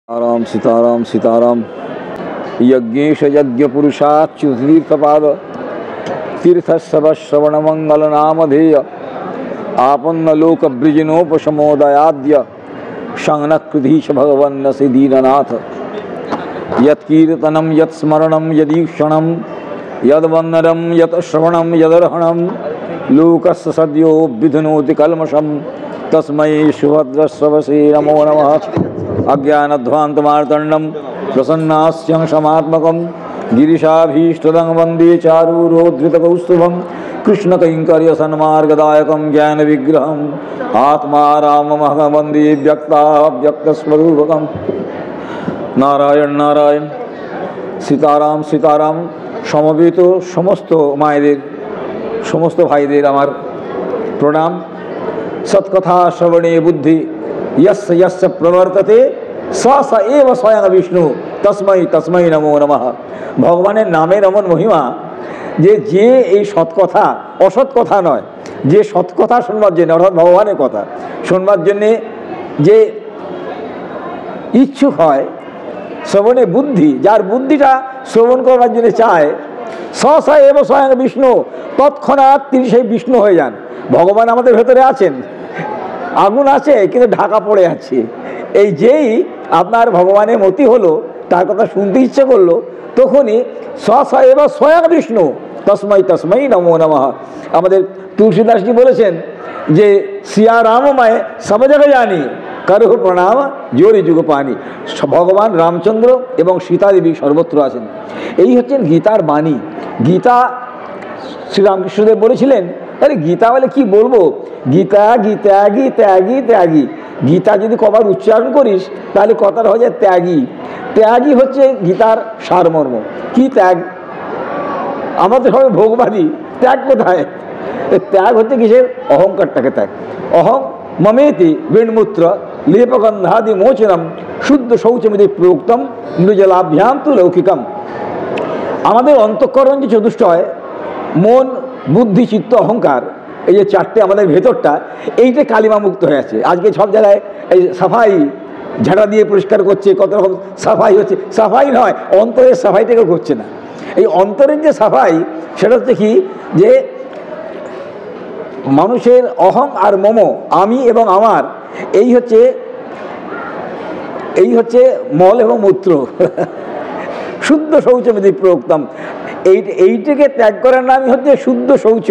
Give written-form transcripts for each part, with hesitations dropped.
सीताराम सीताराम सीताराम। यज्ञेश यज्ञ पुरुषाच्युतीर्थपाद तीर्थस्व श्रवण मंगल नामधेय आपन्न लोक ब्रिजनोपशमोदयाद्य शंनकृधीश भगवन्न दीननाथ। यत्कीर्तनं यत्स्मरणं यदीक्षणं यद्वन्दनं यत् श्रवणं यदर्हणं लोकस्य सद्यो विधुनोति कल्मषं तस्मै सुभद्रस्रवसे नमो नमः। अज्ञानध्वान्तमार्तण्डं प्रसन्नास्यं क्षमात्मकं गिरिशाभीष्टदं वन्दे चारूरोद्धृतकौस्तुभं कृष्णकैङ्कर्यसन्मार्गदायकं ज्ञानविग्रहम् आत्माराममहं वन्दे व्यक्ताव्यक्तस्वरूपकं। नारायण नारायण सीताराम सीताराम। समवेत समस्त मायेदेर समस्त भाईदेर आमार प्रणाम। सत्कथा श्रवणे बुद्धि यस्य यस्य प्रवर्तते स स एव स्वयं विष्णु तस्मै तस्मै नमो नमः। भगवानेर नामेर एमन महिमा जे जे এই সৎকথা অসৎ কথা নয়, যে সৎকথা শুনবার জন্য অর্থাৎ ভগবানের কথা শুনবার জন্য যে ইচ্ছুক হয়, শ্রবণে বুদ্ধি, যার বুদ্ধিটা শ্রবণ করবার জন্য চায়, স স এব স্বয়ং বিষ্ণু, তৎক্ষণাৎ তিনি সেই বিষ্ণু হয়ে যান। ভগবান আমাদের ভেতরে আছেন, আগুন আছে কিন্তু ঢাকা পড়ে আছে। এই যেই আপনার ভগবানের মতি হলো, তার কথা শুনতে ইচ্ছে করলো, তখনই স স এব স্বয়ং বিষ্ণু তস্मै তস্मै নমো নমঃ। আমাদের তুলসীদাসজি বলেছেন যে সিয়া রামময় সব জায়গায় জানি করহু প্রণাম জোরি যুগ পানি। ভগবান রামচন্দ্র এবং সীতা দেবী সর্বত্র আছেন। এই হচ্ছেন গীতার বাণী। গীতা শ্রীরামকৃষ্ণদেব বলেছিলেন, আরে গীতা বলে কি বলবো, গীতা ত্যাগী ত্যাগী ত্যাগী। গীতা যদি কবার উচ্চারণ করিস তাহলে কথাটা হয়ে যায় ত্যাগী। ত্যাগী হচ্ছে গীতার সারমর্ম। কি ত্যাগ? আমাদের সবাই ভোগবাদী, ত্যাগ কোথায়? ত্যাগ হচ্ছে কিসের? অহংকারটাকে ত্যাগ। অহং মমেতি বেণমূত্র লেপগন্ধাদি মোচনম শুদ্ধ শৌচমিতি প্রোক্তম নৃজলাভ্যাম তু লৌকিকম। আমাদের অন্তঃকরণ যে চতুষ্টয়, মন বুদ্ধি চিত্ত অহংকার, এই যে চারটে আমাদের ভেতরটা, এইটা কালিমা মুক্ত হয়ে আছে। আজকে সব জায়গায় এই সাফাই ঝাড়া দিয়ে পরিষ্কার করছে, কত রকম সাফাই হচ্ছে। সাফাই নয়, অন্তরের সাফাইটাকে করছে না। এই অন্তরের যে সাফাই, সেটা হচ্ছে কি, যে মানুষের অহং আর মম, আমি এবং আমার, এই হচ্ছে মল এবং মূত্র। শুদ্ধ শৌচমিতি প্রোক্তম। এইটাকে ত্যাগ করার নামই হচ্ছে শুদ্ধ শৌচ।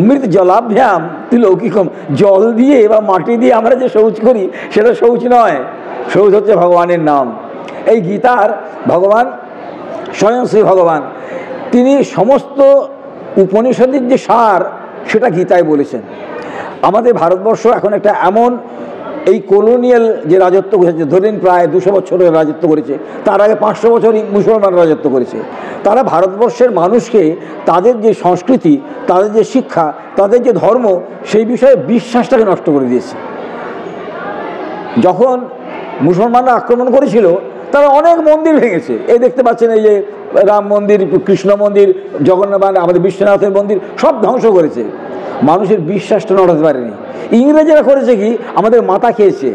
মৃত জলাভ্যাম তিলৌকিকম। জল দিয়ে বা মাটি দিয়ে আমরা যে শৌচ করি সেটা শৌচ নয়, শৌচ হচ্ছে ভগবানের নাম। এই গীতার ভগবান স্বয়ং শ্রী ভগবান, তিনি সমস্ত উপনিষদের যে সার সেটা গীতায় বলেছেন। আমাদের ভারতবর্ষ এখন একটা এমন এই কলোনিয়াল যে রাজত্ব করেছে, ধরেন প্রায় 200 বছরের রাজত্ব করেছে, তার আগে 500 বছরই মুসলমান রাজত্ব করেছে। তারা ভারতবর্ষের মানুষকে তাদের যে সংস্কৃতি, তাদের যে শিক্ষা, তাদের যে ধর্ম, সেই বিষয়ে বিশ্বাসটাকে নষ্ট করে দিয়েছে। যখন মুসলমানরা আক্রমণ করেছিল, তারা অনেক মন্দির ভেঙেছে। এই দেখতে পাচ্ছেন, এই যে রাম মন্দির, কৃষ্ণ মন্দির, জগন্নাথ, আমাদের বিশ্বনাথের মন্দির সব ধ্বংস করেছে। মানুষের বিশ্বাসটা নড়াতে পারেনি। ইংরেজরা করেছে কি, আমাদের মাথা খেয়েছে,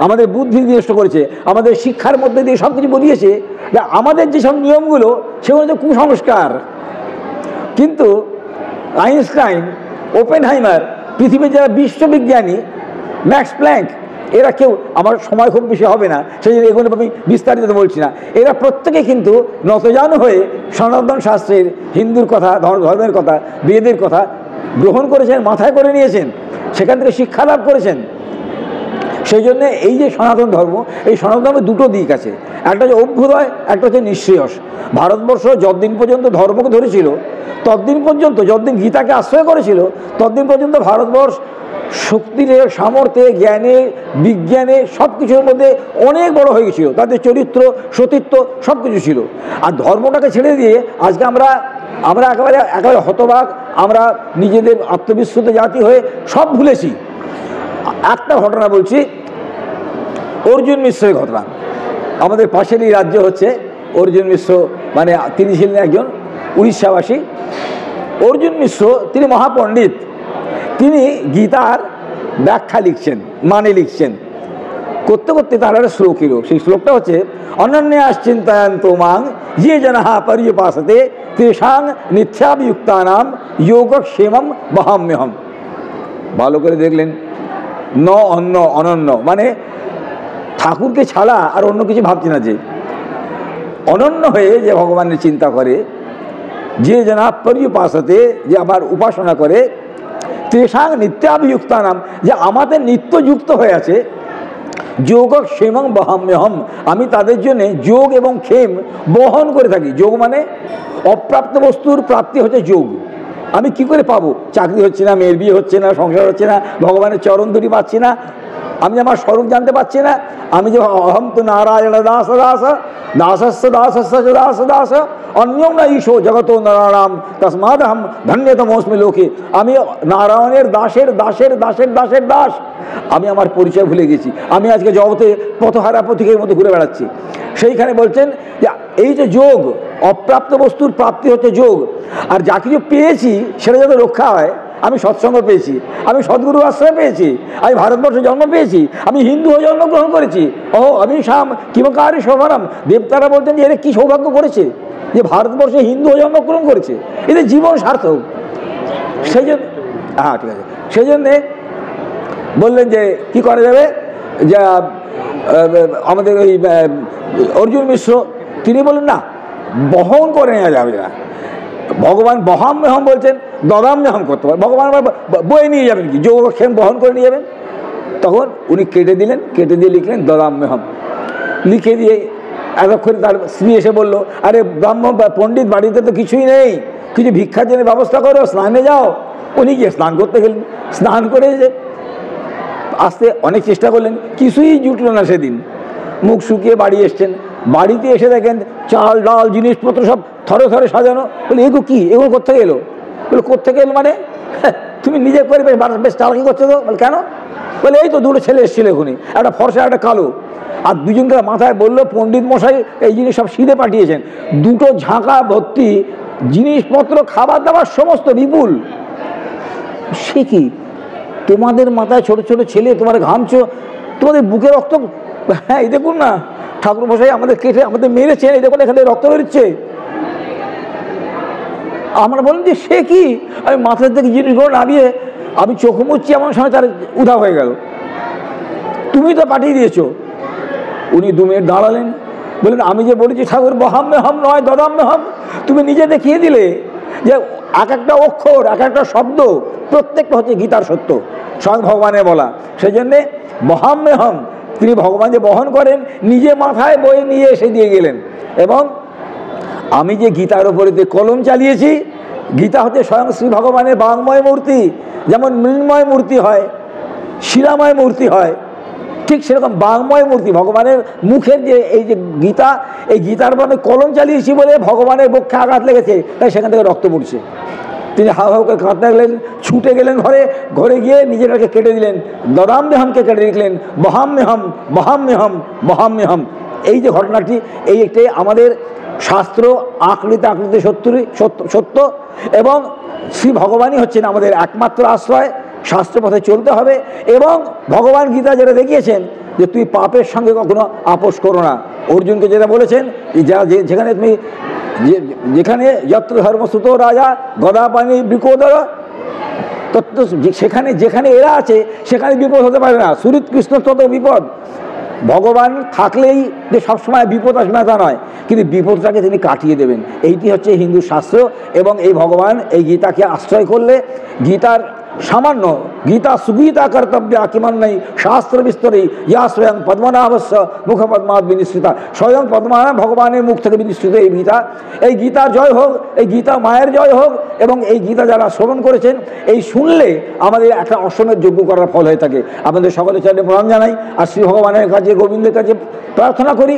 আমাদের বুদ্ধি নষ্ট করেছে, আমাদের শিক্ষার মধ্যে দিয়ে সব কিছু বলিয়েছে। আমাদের যেসব নিয়মগুলো সেগুলো হচ্ছে কুসংস্কার। কিন্তু আইনস্টাইন, ওপেনহাইমার, পৃথিবীর যারা বিশ্ববিজ্ঞানী, ম্যাক্স প্ল্যাঙ্ক, এরা কেউ, আমার সময় খুব বেশি হবে না সেই জন্য এগুলো আমি বিস্তারিত বলছি না, এরা প্রত্যেকে কিন্তু নতজানু হয়ে সনাতন শাস্ত্রের, হিন্দুর কথা, ধর্মের কথা, বেদের কথা গ্রহণ করেছেন, মাথায় করে নিয়েছেন, সেখান থেকে শিক্ষা লাভ করেছেন। সেই জন্যে এই যে সনাতন ধর্ম, এই সনাতন ধর্মের দুটো দিক আছে, একটা হচ্ছে অভ্যুদয়, একটা হচ্ছে নিঃশ্রেয়স। ভারতবর্ষ যতদিন পর্যন্ত ধর্মকে ধরেছিল, ততদিন পর্যন্ত, যতদিন গীতাকে আশ্রয় করেছিল, ততদিন পর্যন্ত ভারতবর্ষ শক্তির, সামর্থ্যে, জ্ঞানে, বিজ্ঞানে সব কিছুর মধ্যে অনেক বড় হয়ে গেছিল। তাদের চরিত্র, সতীত্ব সব কিছু ছিল। আর ধর্মটাকে ছেড়ে দিয়ে আজকে আমরা একেবারে হতবাক, আমরা নিজেদের আত্মবিশ্বাসিত জাতি হয়ে সব ভুলেছি। একটা ঘটনা বলছি, অর্জুন মিশ্রের ঘটনা। আমাদের পাশেরই রাজ্য হচ্ছে অর্জুন মিশ্র, মানে তিনি ছিলেন একজন উড়িষ্যাবাসী। অর্জুন মিশ্র তিনি মহাপণ্ডিত। তিনি গীতার ব্যাখ্যা লিখছেন, মানে লিখছেন। করতে করতে তার একটা শ্লোক এলো। সেই শ্লোকটা হচ্ছে অনন্যাশ্চিন্তায়ন্ত মাং যে জনাহা পর্যুপাসতে তেষাং নিত্যাভিযুক্তানাম যোগক্ষেমম বহাম্যহম। ভালো করে দেখলেন, অনন্য মানে ঠাকুরকে ছাড়া আর অন্য কিছু ভাবছি না, যে অনন্য হয়ে যে ভগবানের চিন্তা করে, যে জনা পর্যুপাসতে যে আমার উপাসনা করে, তেষাং নিত্যাভিযুক্তানাম যে আমাদের নিত্যযুক্ত হয়ে আছে, যোগক্ষেমং বহাম্যহম আমি তাদের জন্য যোগ এবং ক্ষেম বহন করে থাকি। যোগ মানে অপ্রাপ্ত বস্তুর প্রাপ্তি হচ্ছে যোগ। আমি কি করে পাবো? চাকরি হচ্ছে না, মেয়ের বিয়ে হচ্ছে না, সংসার হচ্ছে না, ভগবানের চরণ দুটি পাচ্ছি না, আমি আমার স্বরূপ জানতে পারছি না। আমি যে অহম তো নারায়ণ দাস দাস দাসস্য দাসস্য চ দাস দাস অন্যম না ঈশো জগত নারায়ণ তস্মাদ আহম ধন্যতমোস্মি লোকে। আমি নারায়ণের দাসের দাসের দাসের দাসের দাস। আমি আমার পরিচয় ভুলে গেছি। আমি আজকে জগতে পথহারা পথিকের মতো ঘুরে বেড়াচ্ছি। সেইখানে বলছেন যে এই যে যোগ, অপ্রাপ্ত বস্তুর প্রাপ্তি হচ্ছে যোগ। আর যা কিছু পেয়েছি সেটা যাতে রক্ষা হয়, আমি সৎসঙ্গ পেয়েছি, আমি সদ্গুরু আশ্রয় পেয়েছি, আমি ভারতবর্ষে জন্ম পেয়েছি, আমি হিন্দু হয়ে জন্মগ্রহণ করেছি, আমি শাম কিমকারী শোভনম। দেবতারা বলতেন যে এরা কী সৌভাগ্য করেছে যে ভারতবর্ষে হিন্দু হয়ে জন্মগ্রহণ করেছে, এদের জীবন সার্থক। সেই জন্য ঠিক আছে, সেই জন্যে বললেন যে কি করা যাবে, যে আমাদের ওই অর্জুন মিশ্র তিনি বললেন না, বহন করে নেওয়া যাবে না। ভগবান বহাম্যহম বলছেন, দদাম্যহম করতে পারে। ভগবান বয়ে নিয়ে যাবেন, কি যোগক্ষেম বহন করে নিয়ে যাবেন। তখন উনি কেটে দিলেন, কেটে দিয়ে লিখলেন দদাম্যহম। লিখে দিয়ে এতক্ষণ তার স্ত্রী এসে বলল, আরে ব্রাহ্ম পণ্ডিত বাড়িতে তো কিছুই নেই, কিছু ভিক্ষার জন্য ব্যবস্থা করো, স্নানে যাও। উনি গিয়ে স্নান করতে গেলেন। স্নান করে যে আসতে অনেক চেষ্টা করলেন, কিছুই জুটলো না। সেদিন মুখ শুকিয়ে বাড়ি এসছেন। বাড়িতে এসে দেখেন চাল ডাল জিনিসপত্র সব থরে থরে সাজানো। বলে এগুলো কি, এগুলো কোথেকে এলো? বলে কোথেকে এলো মানে তুমি নিজে করে বেশ চালাকি করছো তো। বলে কেন? বলে এই তো দুটো ছেলে এসেছিল এখনই, একটা ফর্সা একটা কালো। আর দুজনকে মাথায় বললো পণ্ডিত মশাই এই জিনিস সব সিধে পাঠিয়েছেন, দুটো ঝাঁকা ভর্তি জিনিসপত্র, খাবার দাবার সমস্ত বিপুল। সে কি, তোমাদের মাথায় ছোট ছোট ছেলে, তোমার ঘামছো, তোমাদের বুকে রক্ত। হ্যাঁ এই দেখুন না, ঠাকুর মশাই আমাদের কেটে আমাদের মেরেছেন, এই দেখুন এখানে রক্ত বেরোচ্ছে। আমরা বললাম যে সে কি? আমি মাথার থেকে জিনিসগুলো নামিয়ে আমি চোখ মুচ্ছি, এমন সময় তার উধাও হয়ে গেল। তুমি তো পাঠিয়ে দিয়েছো। উনি 2 মিনিট দাঁড়ালেন, বললেন আমি যে বলেছি ঠাকুর বহাম্যহম নয় দদাম্যহম, তুমি নিজে দেখিয়ে দিলে যে এক একটা অক্ষর, এক একটা শব্দ প্রত্যেকটা হচ্ছে গীতার সত্য, স্বয়ং ভগবানের বলা। সেই জন্যে বহাম্যহম, তিনি ভগবান যে বহন করেন, নিজে মাথায় বয়ে নিয়ে এসে দিয়ে গেলেন। এবং আমি যে গীতার ওপরে কলম চালিয়েছি, গীতা হচ্ছে স্বয়ং শ্রী ভগবানের বাংময় মূর্তি। যেমন মৃন্ময় মূর্তি হয়, শিলাময় মূর্তি হয়, ঠিক সেরকম বাংময় মূর্তি ভগবানের মুখের যে এই যে গীতা, এই গীতার মানে কলম চালিয়েছি বলে ভগবানের বক্ষে আঘাত লেগেছে, তাই সেখান থেকে রক্ত পড়ছে। তিনি হাউ হাউ করে কাঁদতে লাগলেন, ছুটে গেলেন ঘরে, ঘরে গিয়ে নিজেটাকে কেটে দিলেন, দদাম্যহমকে কেটে লিখলেন বহাম্যহম বহাম্যহম বহাম্যহম। এই যে ঘটনাটি, এই একটি আমাদের শাস্ত্র আকৃতি আকৃতি সত্য, এবং শ্রী ভগবানই হচ্ছেন আমাদের একমাত্র আশ্রয়। শাস্ত্র পথে চলতে হবে। এবং ভগবান গীতা যেটা দেখিয়েছেন যে তুই পাপের সঙ্গে কখনো আপোষ করো না। অর্জুনকে যেটা বলেছেন, যেখানে তুমি যেখানে যত্র ধর্মসূত রাজা গদাপাণি বৃকোদর তত্ত্ব, সেখানে যেখানে এরা আছে সেখানে বিপদ হতে পারে না। সুরিত কৃষ্ণ তত বিপদ। ভগবান থাকলেই যে সবসময় বিপদ আসবে না তা নয়, কিন্তু বিপদটাকে তিনি কাটিয়ে দেবেন। এইটি হচ্ছে হিন্দু শাস্ত্র। এবং এই ভগবান এই গীতাকে আশ্রয় করলে, গীতার সামান্য গীতা সুগীতা কর্তব্য কিমান নেই শাস্ত্র বিস্তরেই ইয়া স্বয়ং পদ্মনাভস্য মুখপদ্মাৎ বিনিশ্রিতা। স্বয়ং পদ্মনাভ ভগবানের মুখ থেকে বিনিশ্রিত এই গীতা। এই গীতা জয় হোক, এই গীতা মায়ের জয় হোক। এবং এই গীতা যারা শ্রবণ করেছেন, এই শুনলে আমাদের একটা অশ্বমেধ যজ্ঞ করার ফল হয়ে থাকে। আপনাদের সকলের চরণে প্রণাম জানাই, আর শ্রী ভগবানের কাছে গোবিন্দের কাছে প্রার্থনা করি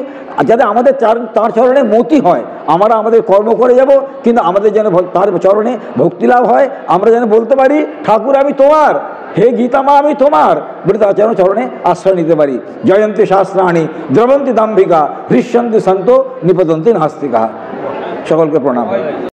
যাতে আমাদের তার চরণে মতি হয়। আমরা আমাদের কর্ম করে যাব, কিন্তু আমাদের যেন তার চরণে ভক্তি লাভ হয়। আমরা যেন বলতে পারি ঠাকুর আমি তোমার, হে গীতা মা আমি তোমার, বলে তার যেন চরণে আশ্রয় নিতে পারি। জয়ন্তী শাস্ত্রাণী দ্রবন্তী দাম্ভিকা হৃষ্যন্তি সন্ত নিপতন্তি নাস্তিকা। সকলকে প্রণাম।